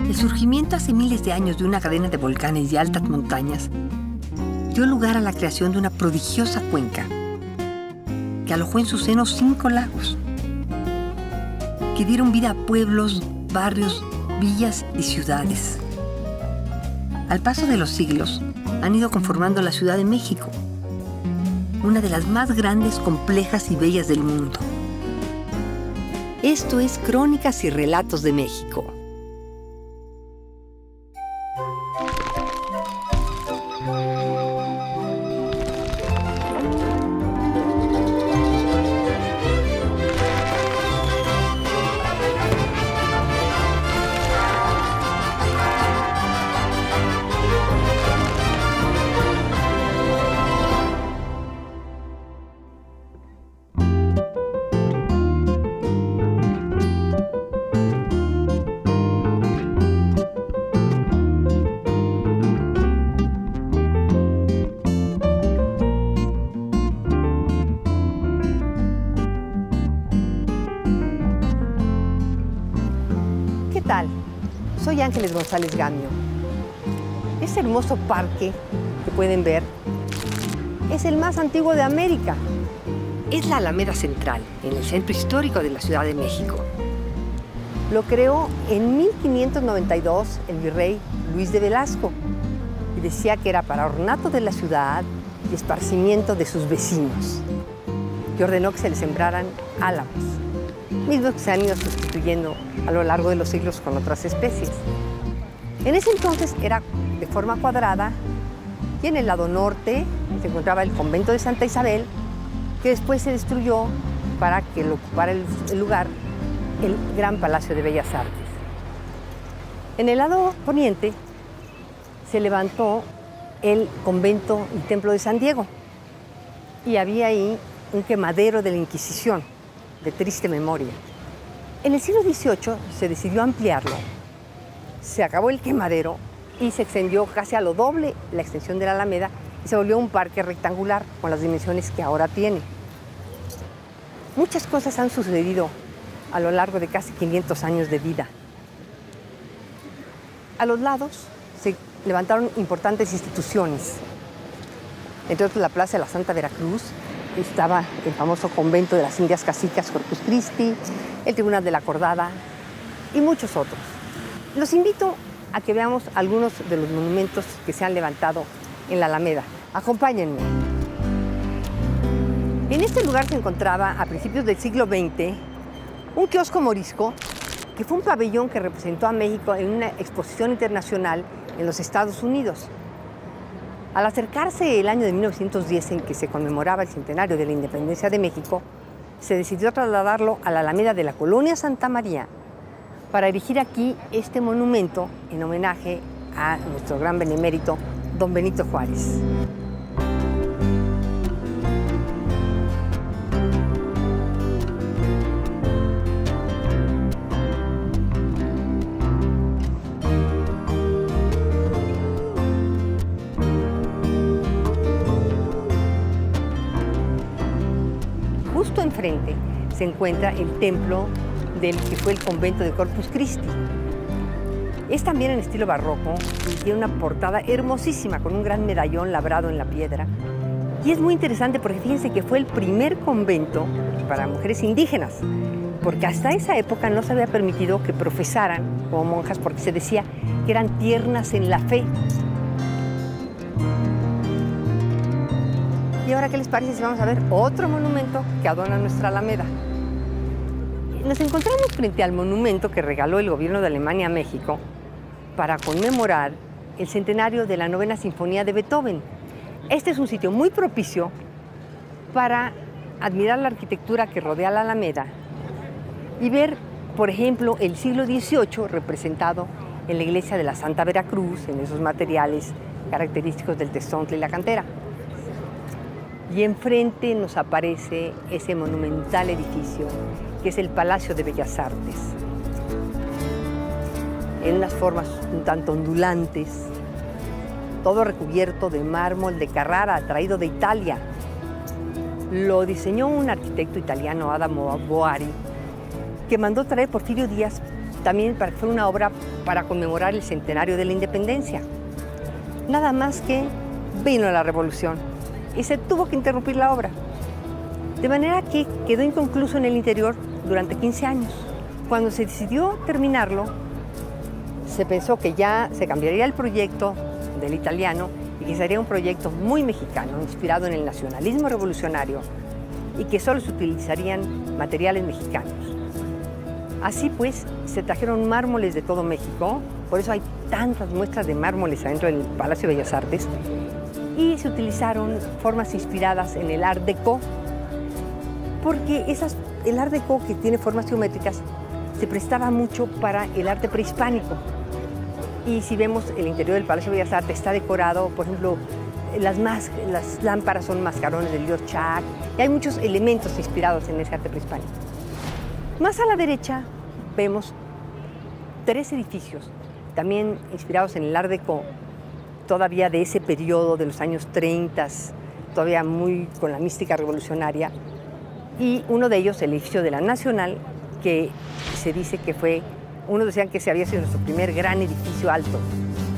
El surgimiento hace miles de años de una cadena de volcanes y altas montañas dio lugar a la creación de una prodigiosa cuenca que alojó en su seno 5 lagos que dieron vida a pueblos, barrios, villas y ciudades. Al paso de los siglos, han ido conformando la Ciudad de México, una de las más grandes, complejas y bellas del mundo. Esto es Crónicas y Relatos de México. ¿Qué tal? Soy Ángeles González Gamio. Este hermoso parque que pueden ver es el más antiguo de América. Es la Alameda Central, en el centro histórico de la Ciudad de México. Lo creó en 1592 el virrey Luis de Velasco y decía que era para ornato de la ciudad y esparcimiento de sus vecinos. Y ordenó que se le sembraran álamos, mismos que se han ido sustituyendo a lo largo de los siglos con otras especies. En ese entonces era de forma cuadrada y en el lado norte se encontraba el convento de Santa Isabel, que después se destruyó para que lo ocupara el lugar el Gran Palacio de Bellas Artes. En el lado poniente se levantó el convento y templo de San Diego y había ahí un quemadero de la Inquisición, de triste memoria. En el siglo XVIII se decidió ampliarlo, se acabó el quemadero y se extendió casi a lo doble la extensión de la Alameda y se volvió un parque rectangular con las dimensiones que ahora tiene. Muchas cosas han sucedido a lo largo de casi 500 años de vida. A los lados se levantaron importantes instituciones, entre otros la Plaza de la Santa Veracruz. Estaba el famoso convento de las Indias Cacicas Corpus Christi, el Tribunal de la Acordada y muchos otros. Los invito a que veamos algunos de los monumentos que se han levantado en la Alameda. Acompáñenme. En este lugar se encontraba a principios del siglo XX un kiosco morisco que fue un pabellón que representó a México en una exposición internacional en los Estados Unidos. Al acercarse el año de 1910 en que se conmemoraba el centenario de la independencia de México, se decidió trasladarlo a la Alameda de la Colonia Santa María para erigir aquí este monumento en homenaje a nuestro gran benemérito, don Benito Juárez. Justo enfrente se encuentra el templo del que fue el convento de Corpus Christi. Es también en estilo barroco y tiene una portada hermosísima con un gran medallón labrado en la piedra. Y es muy interesante porque fíjense que fue el primer convento para mujeres indígenas, porque hasta esa época no se había permitido que profesaran como monjas porque se decía que eran tiernas en la fe. Y ahora, ¿qué les parece si vamos a ver otro monumento que adorna nuestra Alameda? Nos encontramos frente al monumento que regaló el gobierno de Alemania a México para conmemorar el centenario de la 9ª Sinfonía de Beethoven. Este es un sitio muy propicio para admirar la arquitectura que rodea la Alameda y ver, por ejemplo, el siglo XVIII representado en la iglesia de la Santa Veracruz, en esos materiales característicos del tezontle y la cantera. Y enfrente nos aparece ese monumental edificio que es el Palacio de Bellas Artes, en unas formas un tanto ondulantes, todo recubierto de mármol de Carrara, traído de Italia. Lo diseñó un arquitecto italiano, Adamo Boari, que mandó traer Porfirio Díaz también para que fuera una obra para conmemorar el centenario de la independencia. Nada más que vino la revolución y se tuvo que interrumpir la obra. De manera que quedó inconcluso en el interior durante 15 años. Cuando se decidió terminarlo, se pensó que ya se cambiaría el proyecto del italiano y que sería un proyecto muy mexicano, inspirado en el nacionalismo revolucionario y que solo se utilizarían materiales mexicanos. Así pues, se trajeron mármoles de todo México, por eso hay tantas muestras de mármoles adentro del Palacio de Bellas Artes, y se utilizaron formas inspiradas en el Art Deco, porque el Art Deco, que tiene formas geométricas, se prestaba mucho para el arte prehispánico. Y si vemos el interior del Palacio de Bellas Artes, está decorado, por ejemplo, las lámparas son mascarones del dios Chac, y hay muchos elementos inspirados en ese arte prehispánico. Más a la derecha vemos 3 edificios, también inspirados en el Art Deco, todavía de ese periodo de los años 30, todavía muy con la mística revolucionaria, y uno de ellos, el edificio de la Nacional, que se dice que fue, unos decían que se había sido nuestro primer gran edificio alto,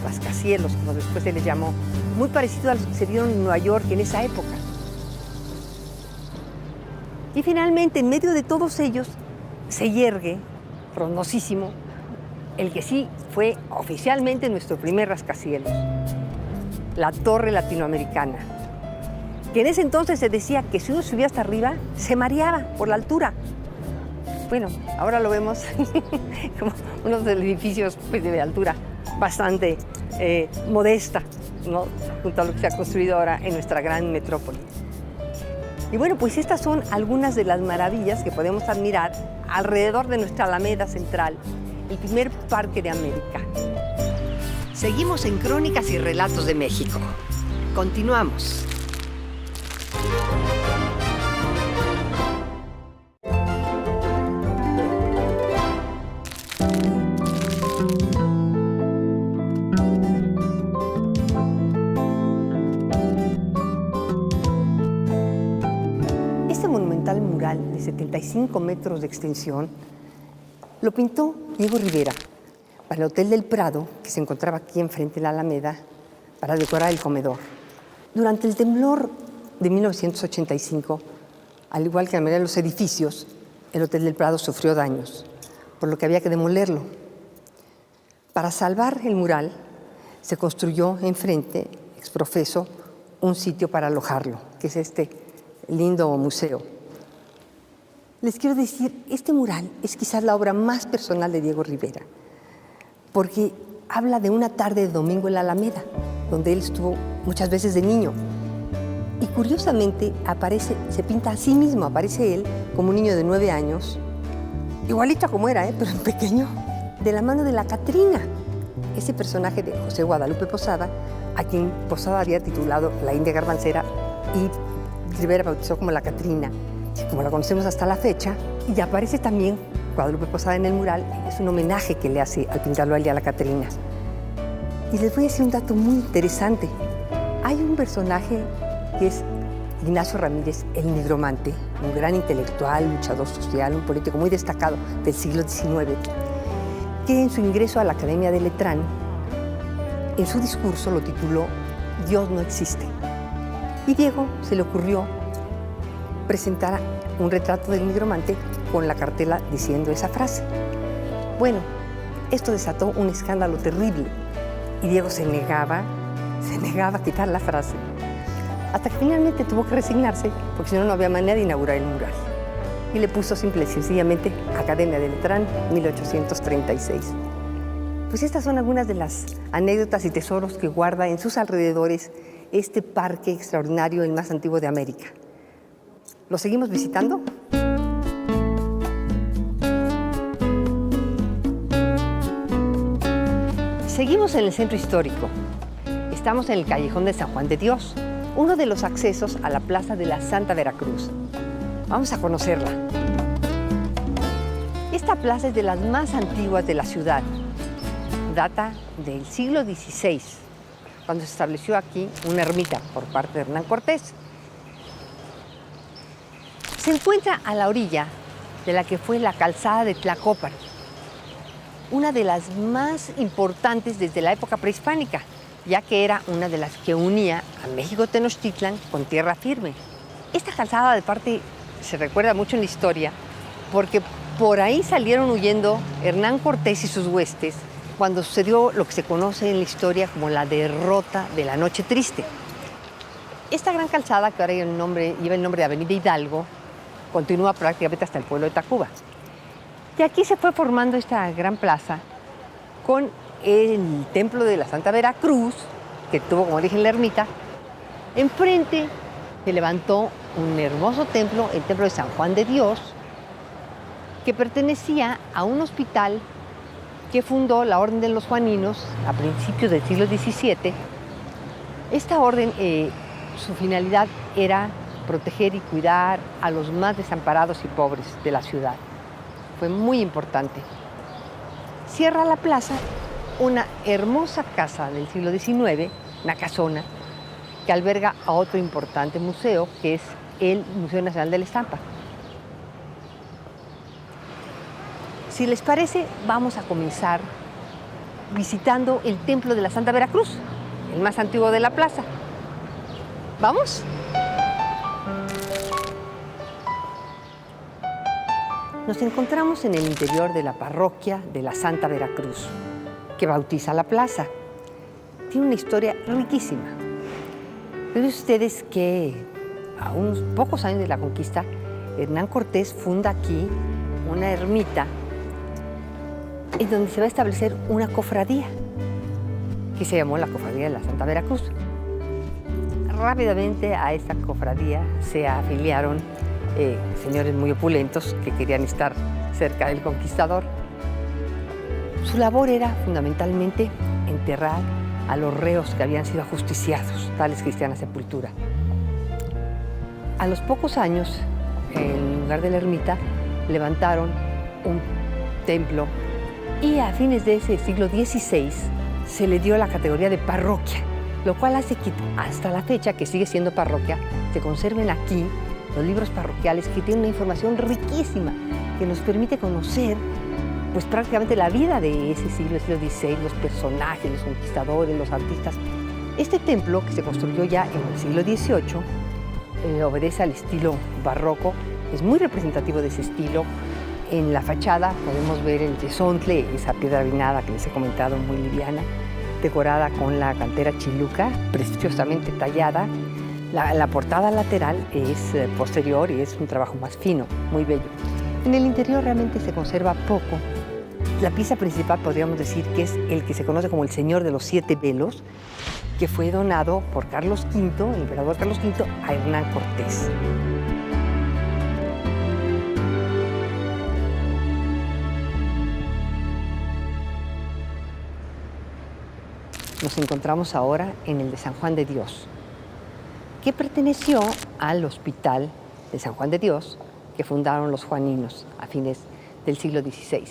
rascacielos, como después se les llamó, muy parecido a los que se vieron en Nueva York en esa época. Y finalmente, en medio de todos ellos, se yergue, frondosísimo, el que sí fue oficialmente nuestro primer rascacielos, la Torre Latinoamericana, que en ese entonces se decía que si uno subía hasta arriba, se mareaba por la altura. Bueno, ahora lo vemos como uno de los edificios pues, de altura bastante modesta, ¿no? Junto a lo que se ha construido ahora en nuestra gran metrópoli. Y bueno, pues estas son algunas de las maravillas que podemos admirar alrededor de nuestra Alameda Central, el primer parque de América. Seguimos en Crónicas y Relatos de México. Continuamos. Este monumental mural de 75 metros de extensión lo pintó Diego Rivera para el Hotel del Prado, que se encontraba aquí enfrente de la Alameda, para decorar el comedor. Durante el temblor de 1985, al igual que la mayoría de los edificios, el Hotel del Prado sufrió daños, por lo que había que demolerlo. Para salvar el mural, se construyó enfrente, exprofeso, un sitio para alojarlo, que es este lindo museo. Les quiero decir, este mural es quizás la obra más personal de Diego Rivera, porque habla de una tarde de domingo en la Alameda, donde él estuvo muchas veces de niño. Y curiosamente se pinta a sí mismo, aparece él como un niño de 9 años, igualito a como era, pero en pequeño, de la mano de la Catrina, ese personaje de José Guadalupe Posada, a quien Posada había titulado La India Garbancera y Rivera bautizó como la Catrina, como la conocemos hasta la fecha. Y aparece también Guadalupe Posada en el mural, es un homenaje que le hace al pintarlo a él y a la Catrina. Y les voy a decir un dato muy interesante. Hay un personaje que es Ignacio Ramírez, el Nigromante, un gran intelectual, luchador social, un político muy destacado del siglo XIX, que en su ingreso a la Academia de Letrán, en su discurso lo tituló Dios no existe. Y Diego se le ocurrió presentar un retrato del Nigromante con la cartela diciendo esa frase. Bueno, esto desató un escándalo terrible y Diego se negaba a quitar la frase, hasta que finalmente tuvo que resignarse, porque si no, no había manera de inaugurar el mural. Y le puso simple y sencillamente Academia de Letrán, 1836. Pues estas son algunas de las anécdotas y tesoros que guarda en sus alrededores este parque extraordinario, el más antiguo de América. ¿Lo seguimos visitando? Seguimos en el centro histórico. Estamos en el Callejón de San Juan de Dios, uno de los accesos a la Plaza de la Santa Veracruz. Vamos a conocerla. Esta plaza es de las más antiguas de la ciudad. Data del siglo XVI, cuando se estableció aquí una ermita por parte de Hernán Cortés. Se encuentra a la orilla de la que fue la calzada de Tlacopan. una de las más importantes desde la época prehispánica, ya que era una de las que unía a México Tenochtitlan con tierra firme. Esta calzada de parte se recuerda mucho en la historia porque por ahí salieron huyendo Hernán Cortés y sus huestes cuando sucedió lo que se conoce en la historia como la derrota de la Noche Triste. Esta gran calzada, que ahora lleva el nombre de Avenida Hidalgo, continúa prácticamente hasta el pueblo de Tacuba. Y aquí se fue formando esta gran plaza con el templo de la Santa Veracruz, que tuvo como origen la ermita. Enfrente se levantó un hermoso templo, el templo de San Juan de Dios, que pertenecía a un hospital que fundó la Orden de los Juaninos a principios del siglo XVII. Esta orden, su finalidad era proteger y cuidar a los más desamparados y pobres de la ciudad. Fue muy importante. Cierra la plaza una hermosa casa del siglo XIX, una casona, que alberga a otro importante museo, que es el Museo Nacional de la Estampa. Si les parece, vamos a comenzar visitando el Templo de la Santa Veracruz, el más antiguo de la plaza. ¿Vamos? Nos encontramos en el interior de la parroquia de la Santa Veracruz, que bautiza la plaza. Tiene una historia riquísima. Ven ustedes que a unos pocos años de la conquista, Hernán Cortés funda aquí una ermita en donde se va a establecer una cofradía, que se llamó la Cofradía de la Santa Veracruz. Rápidamente a esta cofradía se afiliaron señores muy opulentos que querían estar cerca del conquistador. Su labor era fundamentalmente enterrar a los reos que habían sido ajusticiados, tales cristiana sepultura. A los pocos años, en lugar de la ermita, levantaron un templo y a fines de ese siglo XVI se le dio la categoría de parroquia, lo cual hace que hasta la fecha, que sigue siendo parroquia, se conserven aquí los libros parroquiales que tienen una información riquísima que nos permite conocer pues prácticamente la vida de ese siglo XVI, los personajes, los conquistadores, los artistas. Este templo, que se construyó ya en el siglo XVIII, obedece al estilo barroco, es muy representativo de ese estilo. En la fachada podemos ver el yesontle, esa piedra vinada que les he comentado, muy liviana, decorada con la cantera chiluca, preciosamente tallada. La portada lateral es posterior y es un trabajo más fino, muy bello. En el interior realmente se conserva poco. La pieza principal podríamos decir que es el que se conoce como el Señor de los Siete Velos, que fue donado por Carlos V, el emperador Carlos V, a Hernán Cortés. Nos encontramos ahora en el de San Juan de Dios, que perteneció al Hospital de San Juan de Dios, que fundaron los juaninos a fines del siglo XVI.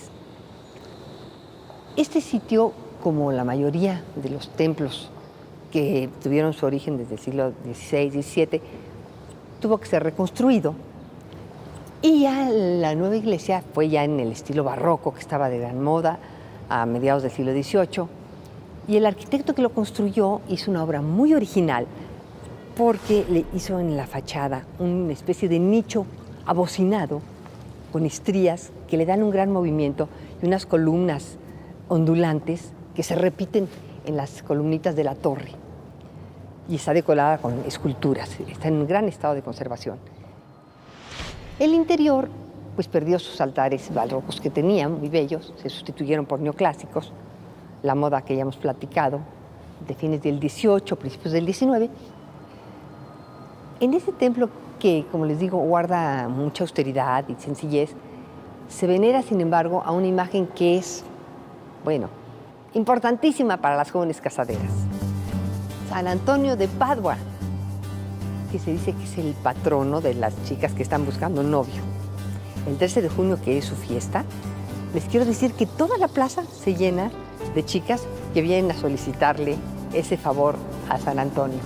Este sitio, como la mayoría de los templos que tuvieron su origen desde el siglo XVI, XVII, tuvo que ser reconstruido. Y ya la nueva iglesia fue ya en el estilo barroco, que estaba de gran moda a mediados del siglo XVIII. Y el arquitecto que lo construyó hizo una obra muy original porque le hizo en la fachada una especie de nicho abocinado con estrías que le dan un gran movimiento y unas columnas ondulantes que se repiten en las columnitas de la torre. Y está decorada con esculturas, está en un gran estado de conservación. El interior pues perdió sus altares barrocos que tenía, muy bellos, se sustituyeron por neoclásicos, la moda que ya hemos platicado, de fines del XVIII, principios del XIX. En este templo, que como les digo, guarda mucha austeridad y sencillez, se venera, sin embargo, a una imagen que es, bueno, importantísima para las jóvenes casaderas. San Antonio de Padua, que se dice que es el patrono de las chicas que están buscando un novio. El 13 de junio, que es su fiesta, les quiero decir que toda la plaza se llena de chicas que vienen a solicitarle ese favor a San Antonio.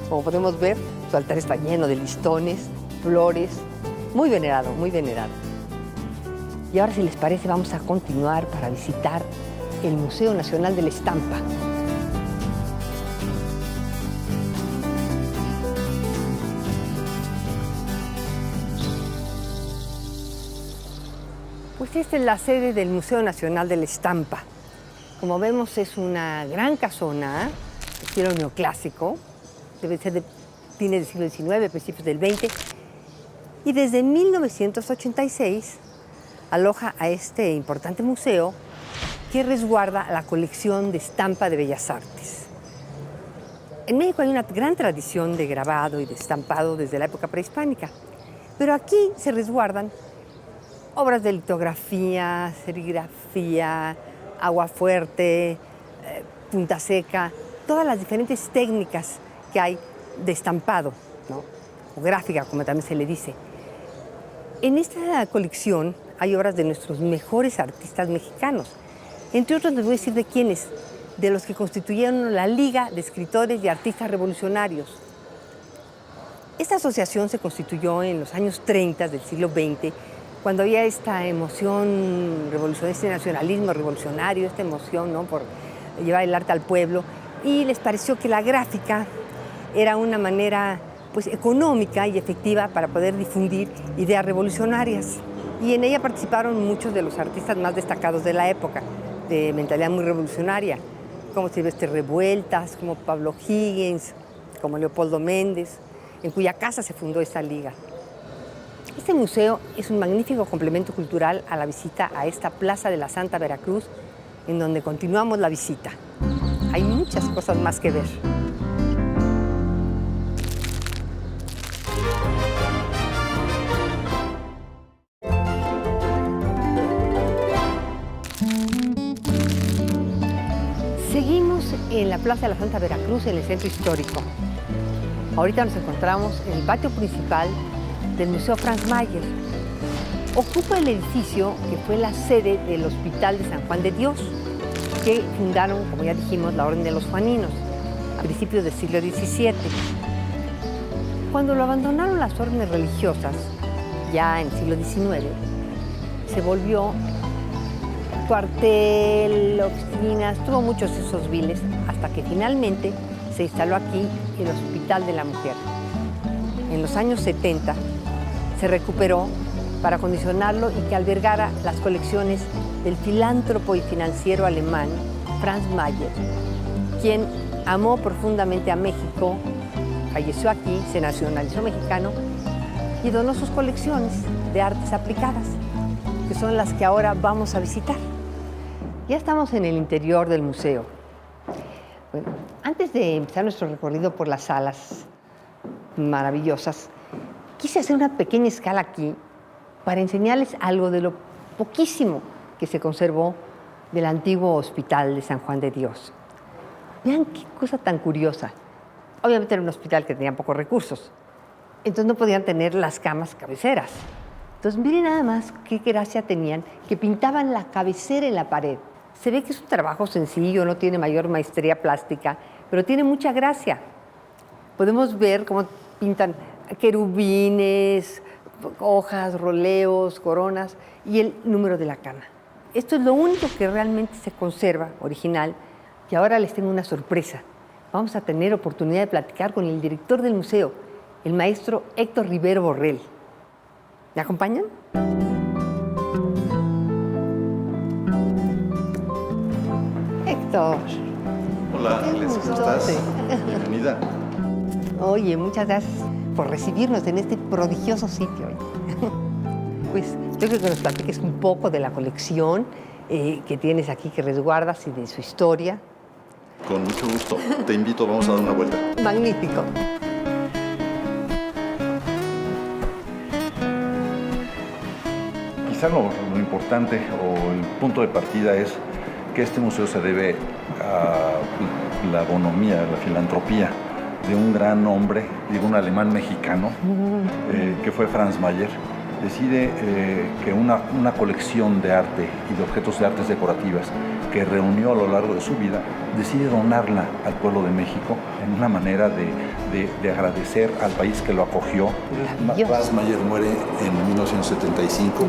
Como podemos ver, su altar está lleno de listones, flores, muy venerado, muy venerado. Y ahora, si les parece, vamos a continuar para visitar el Museo Nacional de la Estampa. Pues esta es la sede del Museo Nacional de la Estampa. Como vemos, es una gran casona, de estilo neoclásico, debe ser de fines del siglo XIX, principios del XX, y desde 1986 aloja a este importante museo que resguarda la colección de estampa de Bellas Artes. En México hay una gran tradición de grabado y de estampado desde la época prehispánica, pero aquí se resguardan obras de litografía, serigrafía, aguafuerte, punta seca, todas las diferentes técnicas que hay de estampado, ¿no? O gráfica, como también se le dice. En esta colección hay obras de nuestros mejores artistas mexicanos. Entre otros, les voy a decir de quiénes, de los que constituyeron la Liga de Escritores y Artistas Revolucionarios. Esta asociación se constituyó en los años 30 del siglo XX, cuando había esta emoción revolucionaria, este nacionalismo revolucionario, esta emoción, ¿no?, por llevar el arte al pueblo, y les pareció que la gráfica era una manera, pues, económica y efectiva para poder difundir ideas revolucionarias. Y en ella participaron muchos de los artistas más destacados de la época, de mentalidad muy revolucionaria, como Silvestre Revueltas, como Pablo Higgins, como Leopoldo Méndez, en cuya casa se fundó esta liga. Este museo es un magnífico complemento cultural a la visita a esta Plaza de la Santa Veracruz, en donde continuamos la visita. Hay muchas cosas más que ver. Seguimos en la Plaza de la Santa Veracruz, en el centro histórico. Ahorita nos encontramos en el patio principal del Museo Franz Mayer. Ocupa el edificio que fue la sede del Hospital de San Juan de Dios, que fundaron, como ya dijimos, la Orden de los Juaninos, a principios del siglo XVII. Cuando lo abandonaron las órdenes religiosas, ya en el siglo XIX, se volvió cuartel, oficinas, tuvo muchos usos viles, hasta que finalmente se instaló aquí el Hospital de la Mujer. En los años 70 se recuperó para acondicionarlo y que albergara las colecciones del filántropo y financiero alemán Franz Mayer, quien amó profundamente a México, falleció aquí, se nacionalizó mexicano y donó sus colecciones de artes aplicadas, que son las que ahora vamos a visitar. Ya estamos en el interior del museo. Bueno, antes de empezar nuestro recorrido por las salas maravillosas, quise hacer una pequeña escala aquí para enseñarles algo de lo poquísimo que se conservó del antiguo Hospital de San Juan de Dios. Vean qué cosa tan curiosa. Obviamente era un hospital que tenía pocos recursos, entonces no podían tener las camas cabeceras. Entonces miren nada más qué gracia tenían, que pintaban la cabecera en la pared. Se ve que es un trabajo sencillo, no tiene mayor maestría plástica, pero tiene mucha gracia. Podemos ver cómo pintan querubines, hojas, roleos, coronas y el número de la cama. Esto es lo único que realmente se conserva, original, y ahora les tengo una sorpresa. Vamos a tener oportunidad de platicar con el director del museo, el maestro Héctor Rivero Borrell. ¿Me acompañan? Héctor. Hola, Ángeles, ¿cómo estás? Bienvenida. Oye, muchas gracias por recibirnos en este prodigioso sitio. Pues yo creo que nos platiques un poco de la colección que tienes aquí, que resguardas, y de su historia. Con mucho gusto. Te invito, vamos a dar una vuelta. Magnífico. Quizá lo importante o el punto de partida es que este museo se debe a la bonomía, la filantropía de un gran hombre, digo, un alemán mexicano, que fue Franz Mayer. Decide que una colección de arte y de objetos de artes decorativas que reunió a lo largo de su vida, decide donarla al pueblo de México en una manera de agradecer al país que lo acogió. Franz Mayer muere en 1975.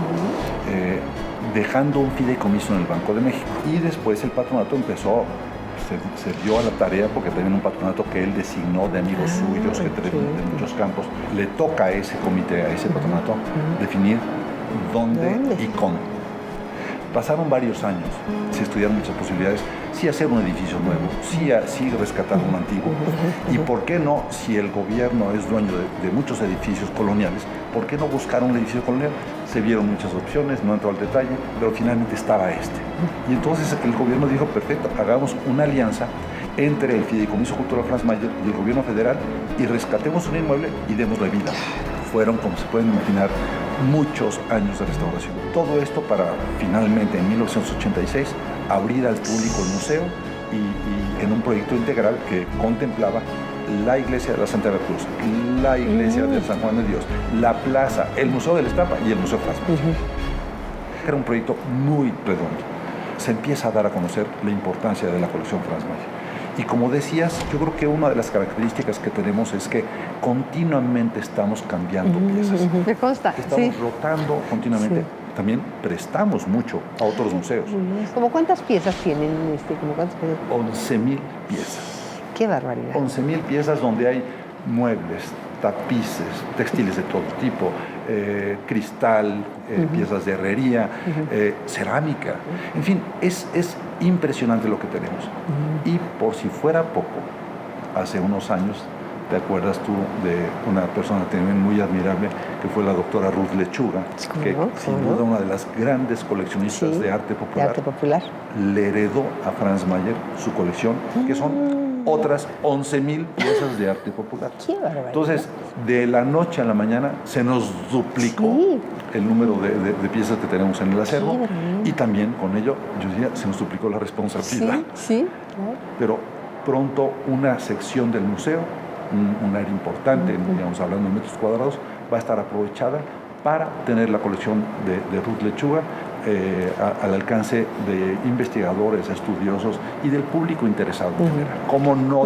dejando un fideicomiso en el Banco de México. Y después el patronato empezó, se dio a la tarea, porque también un patronato que él designó de amigos suyos, gente de muchos campos, le toca a ese comité, a ese patronato, definir dónde y cómo. Pasaron varios años, se estudiaron muchas posibilidades, sí hacer un edificio nuevo, sí rescatar un antiguo. Y por qué no, si el gobierno es dueño de muchos edificios coloniales, ¿por qué no buscar un edificio colonial? Se vieron muchas opciones, no entro al detalle, pero finalmente estaba este. Y entonces el gobierno dijo, perfecto, hagamos una alianza entre el Fideicomiso Cultural Franz Mayer y el gobierno federal y rescatemos un inmueble y démosle vida. Fueron, como se pueden imaginar, muchos años de restauración. Todo esto para finalmente en 1986 abrir al público el museo y en un proyecto integral que contemplaba la iglesia de la Santa Cruz, la iglesia de San Juan de Dios, la plaza, el Museo de la Estampa y el Museo Franz Mayer. Era un proyecto muy redondo. Se empieza a dar a conocer la importancia de la colección Franz Mayer. Y como decías, yo creo que una de las características que tenemos es que continuamente estamos cambiando piezas. Me consta. Estamos rotando continuamente. También prestamos mucho a otros museos. ¿Cómo cuántas piezas tienen? ¿Cómo cuántas piezas? 11,000 piezas. ¡Qué barbaridad! 11,000 piezas donde hay muebles, tapices, textiles de todo tipo, cristal, piezas de herrería, cerámica. En fin, es impresionante lo que tenemos. Y por si fuera poco, hace unos años, ¿te acuerdas tú de una persona también muy admirable que fue la doctora Ruth Lechuga, que sin duda una de las grandes coleccionistas de arte popular, le heredó a Franz Mayer su colección, que son otras 11,000 piezas de arte popular. Entonces, de la noche a la mañana se nos duplicó el número de piezas que tenemos en el acervo y también con ello, yo diría, se nos duplicó la responsabilidad. Pero pronto una sección del museo, un área importante, digamos, hablando de metros cuadrados, va a estar aprovechada para tener la colección de Ruth Lechuga al alcance de investigadores, estudiosos y del público interesado en general. ¿Cómo no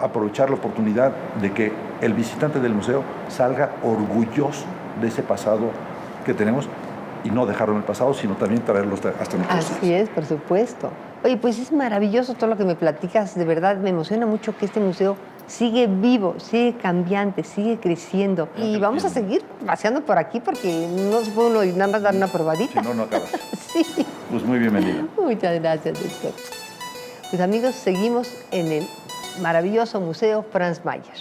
aprovechar la oportunidad de que el visitante del museo salga orgulloso de ese pasado que tenemos y no dejarlo en el pasado, sino también traerlo hasta nuestros días? Así es, por supuesto. Oye, pues es maravilloso todo lo que me platicas. De verdad, me emociona mucho que este museo sigue vivo, sigue cambiante, sigue creciendo. Y vamos a seguir paseando por aquí porque no se puede uno nada más dar una probadita. Si no, no acabas. Sí. Pues muy bienvenido. Muchas gracias, doctor. Pues amigos, seguimos en el maravilloso Museo Franz Mayer.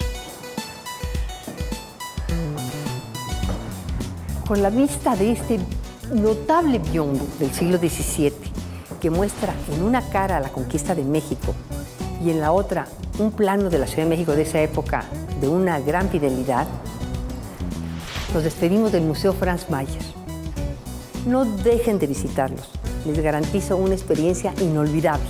Con la vista de este notable biombo del siglo XVII, que muestra en una cara la conquista de México y en la otra un plano de la Ciudad de México de esa época de una gran fidelidad, nos despedimos del Museo Franz Mayer. No dejen de visitarlos, les garantizo una experiencia inolvidable.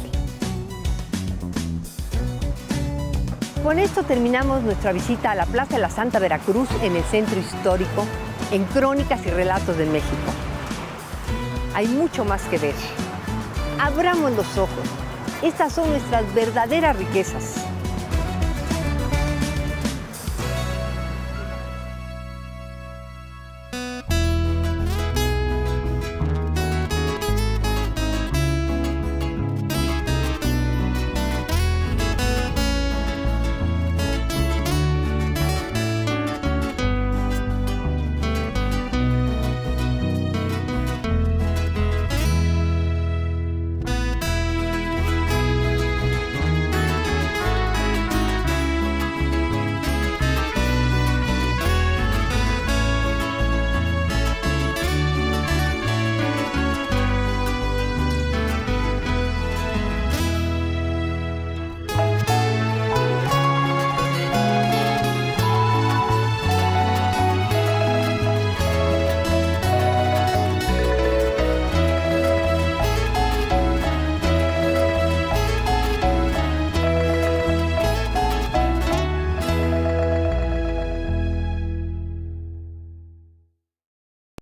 Con esto terminamos nuestra visita a la Plaza de la Santa Veracruz en el Centro Histórico, en Crónicas y Relatos de México. Hay mucho más que ver. Abramos los ojos. Estas son nuestras verdaderas riquezas.